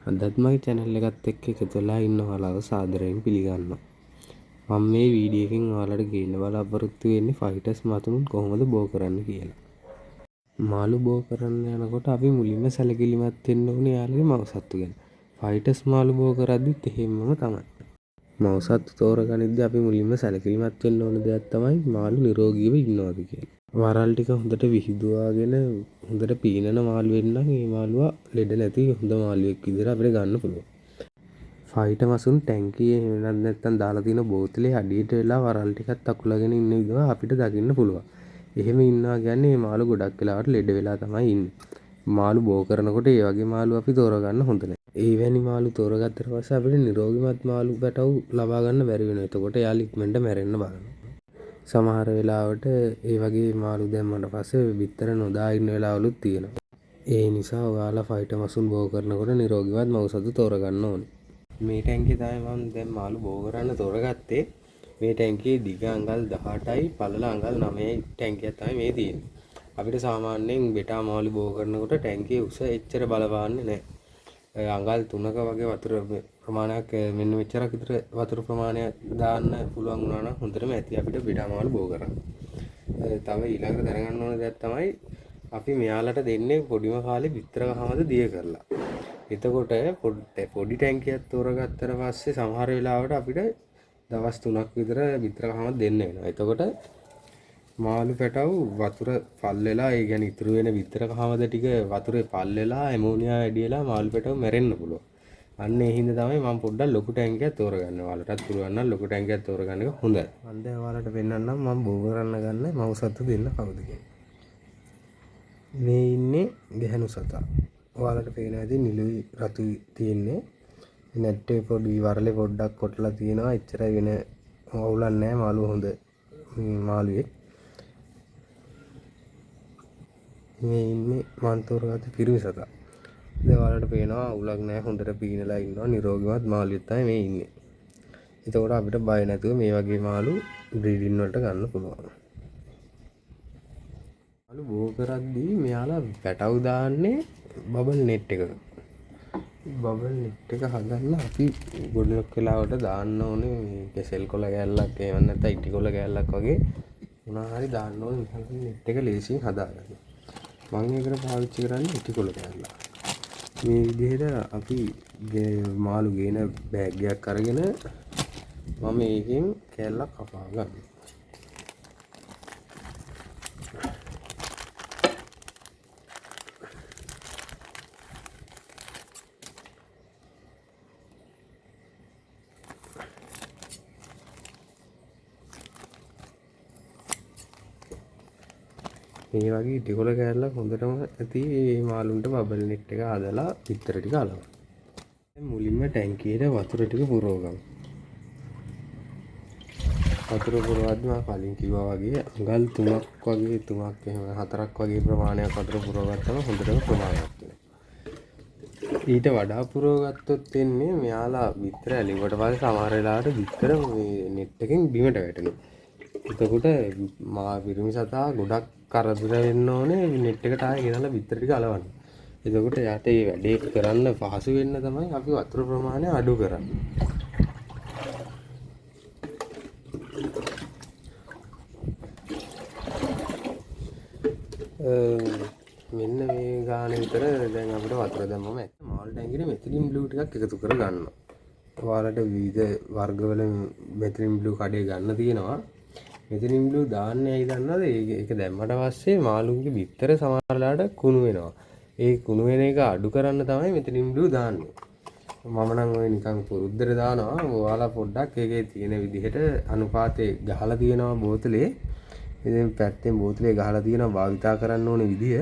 අදත් මගේ channel එකත් එක්ක එකතු වෙලා ඉන්න ඔයාලව සාදරයෙන් පිළිගන්නවා. මම මේ වීඩියෝ එකෙන් ඔයාලට ගේන්න බලාපොරොත්තු වෙන්නේ ෆයිටර්ස් මතුන් කොහොමද බෝ කරන්න කියලා. මාළු බෝ කරන්න යනකොට අපි මුලින්ම සැලකිලිමත් වෙන්න ඕනේ යාළුවනේ මවසත්තු ගැන. ෆයිටර්ස් මාළු බෝ කරද්දිත් එහෙමම තමයි. මවසත්තු තෝරගනිද්දී අපි මුලින්ම සැලකිලිමත් වෙන්න ඕන දෙයක් තමයි මාළු නිරෝගීව ඉන්නවද කියලා. වරල් ටික හොඳට විහිදුවාගෙන හොඳට පීනන මාළු වෙන්නම් මේ මාළුවා ලෙඩ නැති හොඳ මාළුවෙක් විදිහට අපිට ගන්න පුළුවන්. ෆයිටර් මසුන් ටැංකියේ එහෙම නැත්නම් දාලා තියෙන බෝතලේ අඩියට වෙලා වරල් ටිකක් අකුලගෙන ඉන්න විදිහ අපිට දකින්න පුළුවන්. එහෙම ඉන්නවා කියන්නේ මේ මාළු ගොඩක් වෙලාවට ලෙඩ වෙලා තමයි ඉන්නේ. මාළු බෝ කරනකොට ඒ වගේ මාළු අපි තෝරගන්න හොඳ නැහැ. ඒ වැනි මාළු තෝරගත්තට පස්සේ අපිට නිරෝගීමත් මාළු පැටවු ලබා ගන්න බැරි වෙනවා. එතකොට යාළු ඉක්මනට මැරෙන්න බලනවා. සමහර වෙලාවට ඒ වගේ මාළු දැම්මට පස්සේ බිත්තර නොදා ඉන්න වෙලාවලුත් තියෙනවා. ඒ නිසා ඔයාලා ෆයිටර් මසුන් බෝ කරනකොට නිරෝගීවත් මවුසතු තෝරගන්න ඕනේ. මේ ටැංකිය තමයි මම දැන් මාළු බෝ කරන්න තෝරගත්තේ. මේ ටැංකියේ දිග අඟල් 18යි පළල අඟල් 9යි ටැංකියක් තමයි මේ තියෙන්නේ. අපිට සාමාන්‍යයෙන් බෙටා මාළු බෝ කරනකොට ටැංකියේ උස එච්චර බලපාන්නේ නැහැ. අඟල් 3ක වගේ වතුර ප්‍රමාණයක් මෙන්න මෙච්චරක් විතර වතුර ප්‍රමාණයක් දාන්න පුළුවන් වුණා නම් හොඳටම ඇති අපිට බෙටා මාළු බෝ කරන්න. තව ඊළඟට දැනගන්න ඕන දෙයක් තමයි අපි මෙයාලට දෙන්නේ පොඩිම කාලේ බිත්තර කහමද දිය කරලා. එතකොට පොඩි ටැංකියක් තෝරගත්තට පස්සේ සමහර වෙලාවට අපිට දවස් 3ක් විතර බිත්තර කහමද දෙන්න වෙනවා. එතකොට මාළු පැටවු වතුර පල් වෙලා ඒ කියන්නේ ඉතුරු වෙන බිත්තර කහමද ටික වතුරේ පල් වෙලා ඇමෝනියා වැඩි වෙලා මාළු පැටවු මැරෙන්න පුළුවන්. අන්න ඒ හින්දා තමයි මම පොඩ්ඩක් ලොකු ටැංකියක් තෝරගන්නේ. ඔයාලටත් පුළුවන් නම් ලොකු ටැංකියක් තෝරගන්න එක හොඳයි. මම දැන් ඔයාලට පෙන්නන්නම් මම බෝ කරන්න ගන්න මවුසත්තු දෙන්න කවුද කියලා. මේ ඉන්නේ ගැහණු සතා. ඔයාලට පේනවා ඇති නිලුයි රතුයි තියෙන්නේ. නැට්ටේ පොඩි වරලේ පොඩ්ඩක් කොටලා තියෙනවා. එච්චරයි වෙන අවුලක් නැහැ. මාළු හොඳ මාළුවෙක්. මේ ඉන්නේ මන් තෝරගත්ත පිරිමි සතා. දැන් ඔයාලට පේනවා අවුලක් නැහැ. හොඳට පීනලා ඉන්නවා. නිරෝගීවත් මාළුවෙක් තමයි මේ ඉන්නේ. එතකොට අපිට බය නැතුව මේ වගේ මාළු බ්‍රීඩින් වලට ගන්න පුළුවන්. මාළු බෝ කරද්දී මෙයාලා පැටවු දාන්නේ බබල් නෙට් එකක. බබල් නෙට් එක හදන්න අපි ගොඩක් වෙලාවට දාන්න ඕනේ මේ කෙසෙල් කොළ කෑල්ලක් එහෙම නැත්නම් ඉටි කොළ කෑල්ලක් වගේ මොනවා හරි දාන්න ඕනේ නිකන් නෙට් එක ලේසියෙන් හදාගන්න. මම ඒකට පාවිච්චි කරන්නේ ඉටි කොළ කෑල්ල. මේ විදිහට අපි මාළු ගේන බෑග් එකක් අරගෙන මම මේකෙන් කෑල්ලක් කපා ගන්නවා. මේ වගේ ඉටිකොල කෑල්ලක් හොඳටම ඇති මේ මාළුන්ට බබල් නෙට් එක හදලා පිටර ටික අලවන්න. දැන් මුලින්ම ටැංකියට වතුර ටික පුරව ගමු. වතුර පුරවද්දී මම කලින් කිව්වා වගේ අඟල් 3ක් වගේ 3ක් එහෙම 4ක් වගේ ප්‍රමාණයක් වතුර පුරවගත්තම හොඳටම ප්‍රමාණයක් වෙනවා. ඊට වඩා පුරවගත්තොත් වෙන්නේ මෙයාලා බිත්තර ඇලිවට පස්සේ සමහර වෙලාවට බිත්තර මේ නෙට් එකෙන් බිමට වැටෙනවා. එතකොට පිරිමි සතා ගොඩක් කරදර වෙන්න ඕනේ නෙට් එකට ආයෙ ගෙනල්ලා බිත්තර ටික අලවන්න. එතකොට යාට මේ වැඩේ කරන්න පහසු වෙන්න තමයි අපි වතුර ප්‍රමාණය අඩු කරන්නේ. මෙන්න මේ ගාන විතර දැන් අපිට වතුර දැම්මම ඇත්ත මාළු ටැංකියේ මෙතිලින් බ්ලූ ටිකක් එකතු කර ගන්නවා. ඔයාලට විවිධ වර්ගවල මෙතිලින් බ්ලූ කඩේ ගන්න තියෙනවා. මෙතිලින් බ්ලූ දාන්නේ ඇයි දන්නවද? ඒක දැම්මට පස්සේ මාළුන්ගේ බිත්තර සමහරලාට කුණු වෙනවා. ඒ කුණු වෙන එක අඩු කරන්න තමයි මෙතිලින් බ්ලූ දාන්නේ. මම නම් ඔය නිකන් පුරුද්දට දානවා. ඔයාලා පොඩ්ඩක් ඒකේ තියෙන විදිහට අනුපාතේ ගහලා තියෙනවා බෝතලේ. ඉතින් පැත්තෙන් බෝතලේ ගහලා තියෙනවා භාවිතා කරන්න ඕනේ විදිය.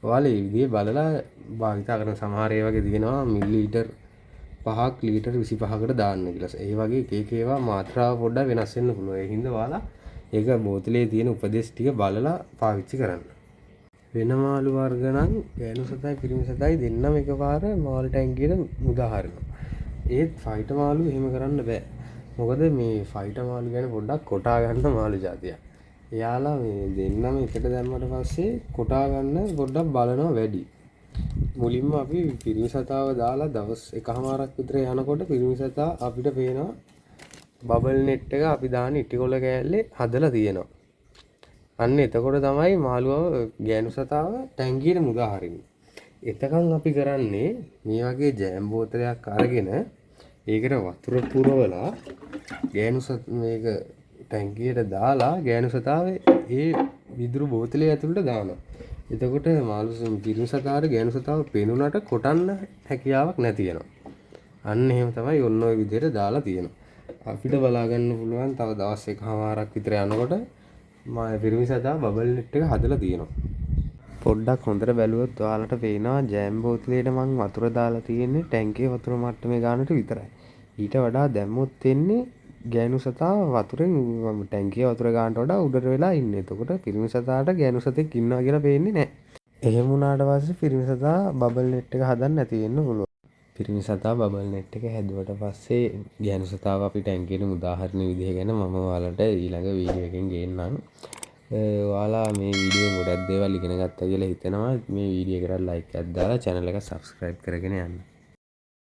ඔයාලා මේ විදිහේ බලලා භාවිතා කරන සමහර ඒ වගේ තියෙනවා මිලිලීටර් 5ක් ලීටර් 25කට දාන්න කියලා. ඒ වගේ එක ඒවා මාත්‍රාව පොඩ්ඩක් වෙනස් වෙන්න පුළුවන්. ඒ හින්දා ඔයාලා ඒක බෝතලේ තියෙන උපදේශ ටික බලලා පාවිච්චි කරන්න. වෙන මාළු වර්ග නම් ගෑනු සතයි පිරිමි සතයි දෙන්නම එකපාර මාළු ටැංකියට මුදා හරිනවා. ඒත් ෆයිටර් මාළු එහෙම කරන්න බෑ. මොකද මේ ෆයිටර් මාළු ගැන පොඩ්ඩක් කොටා ගන්න මාළු జాතියක්. එයාලා මේ දෙන්නම එකට දැම්මට පස්සේ කොටා ගන්න පොඩ්ඩක් බලනවා වැඩි. මුලින්ම අපි පිරිමි සතාව දාලා දවස් එකහමාරක් විතර යනකොට පිරිමි සතා අපිට පේනවා බබල් නෙට් එක අපි දාන ඉටිකොල කෑල්ලේ හදලා තියෙනවා. අන්න එතකොට තමයි මාළුවව ගෑනු සතාව ටැංකියට මුදා හරින්නේ. එතකන් අපි කරන්නේ මේ වගේ ජෑම් බෝතලයක් අරගෙන ඒකට වතුර පුරවලා මේක ටැංකියට දාලා ගෑනු සතාවේ ඒ විදුරු බෝතලේ ඇතුළට දානවා. එතකොට පිරිමි සතාට ගෑනු සතාව පෙනුනට කොටන්න හැකියාවක් නැති වෙනවා. අන්න එහෙම තමයි ඔන්න ඔය විදිහට දාලා තියෙනවා. අපිට බලා ගන්න පුළුවන් තව දවස් එකමාරක් විතර යනකොට පිරිමි සතා බබල් නෙට් එක හදලා තියෙනවා. පොඩ්ඩක් හොඳට බැලුවොත් ඔයාලට පේනවා ජෑම් බෝතලයට මං වතුර දාලා තියෙන්නේ ටැංකියේ වතුර මට්ටමේ ගානට විතරයි. ඊට වඩා දැම්මොත් එන්නේ ගෑනු සතා වතුරෙන් ටැංකියේ වතුර ගානට වඩා උඩට වෙලා ඉන්නේ. එතකොට පිරිමි සතාට ගෑනු සතෙක් ඉන්නවා කියලා පේන්නේ නැහැ. එහෙම වුණාට පස්සේ පිරිමි සතා බබල් නෙට් එක හදන්න නැති වෙන්න පුළුවන්. පිරිමි සතා බබල් නෙට් එක හැදුවට පස්සේ ගෑනු සතාව අපි ටැංකියට මුදා හරින විදිහ ගැන මම ඔයාලට ඊළඟ වීඩියෝ එකෙන් ගේන්නම්. ඔයාලා මේ වීඩියෝ ගොඩක් දේවල් ඉගෙන ගත්තා කියලා හිතනවා. මේ වීඩියෝ එකට ලයික් එකක් දාලා channel එක subscribe කරගෙන යන්න.